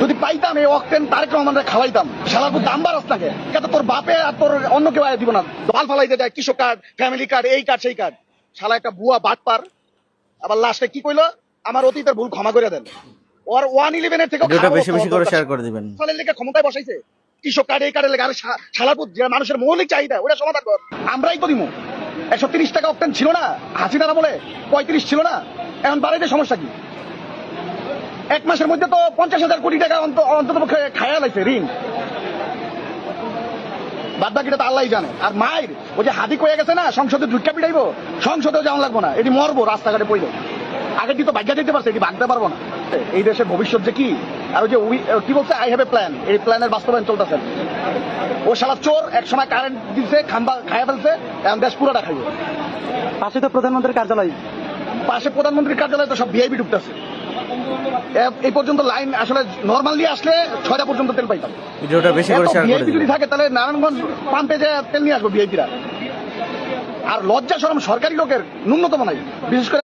যদি পাইতাম এই অক্টেন তারেক রহমানরে খাওয়াইতাম। শালার দাম বাড়াস নাকি? এটা তোর বাপে আর তোর অন্য কেউ দিব না। দল ফালাইতে যায় কৃষক কার্ড, ফ্যামিলি কার্ড, এই কার্ড সেই কার্ড। শালা একটা বুয়া বাটপার। আবার লাস্টে কি কইলো, আমার অতীতের ভুল ক্ষমা করে দেন। ওর 111 এর থেকে বেশি বেশি করে শেয়ার করে দিবেন। ফলের লেগে ক্ষমতায় বসাইছে কৃষক কার্ড, এই কার্ডের লেগে। আরে শালাপুত যে মানুষের মৌলিক চাহিদা ওটা সমাধান কর। আমরাই তো দিমু। 130 টাকা অক্টেন ছিল না হাসিনারা বলে, 35 ছিল না, এখন বাড়াইতে সমস্যা কি? এক মাসের মধ্যে তো 50,000 কোটি টাকা অন্তত পক্ষে খায়া লাইছে ঋণ। বাদ বাকিটা তো আল্লাহ জানে। আর মায়ের ওই যে হাদি কয়ে গেছে না সংসদে ঢুকা পিটাইবো, সংসদেও যাওয়া লাগবো না, এটি মরবো রাস্তাঘাটে পড়লো। আগে কি তো ভাগ্যা দিতে পারছে, এটি ভাগতে পারবো না। এই দেশের ভবিষ্যৎ যে কি, আর ওই যে কি বলছে আই হ্যাভ এ প্ল্যান, এই প্ল্যানের বাস্তবায়ন চলতেছে। ও শালা চোর, এক সময় কারেন্ট দিচ্ছে, খাম্বা খাইয়া ফেলছে, এখন দেশ পুরোটা খাইবে। পাশে তো প্রধানমন্ত্রীর কার্যালয়, পাশে প্রধানমন্ত্রীর কার্যালয়ে তো সব ভিআইপি ঢুকতেছে। এই পর্যন্ত লাইন আসলে নর্মালি আসলে 6টা পর্যন্ত তেল পাইতাম। ভিডিওটা বেশি করে শেয়ার করে ভিআইপি যদি দিবেন। থাকে তাহলে নারায়ণগঞ্জ পাম্পে যে তেল নিয়ে আসবো ভিআইপিরা। আর লজ্জা শরম সরকারি লোকের ন্যূনতম নাই, বিশেষ করে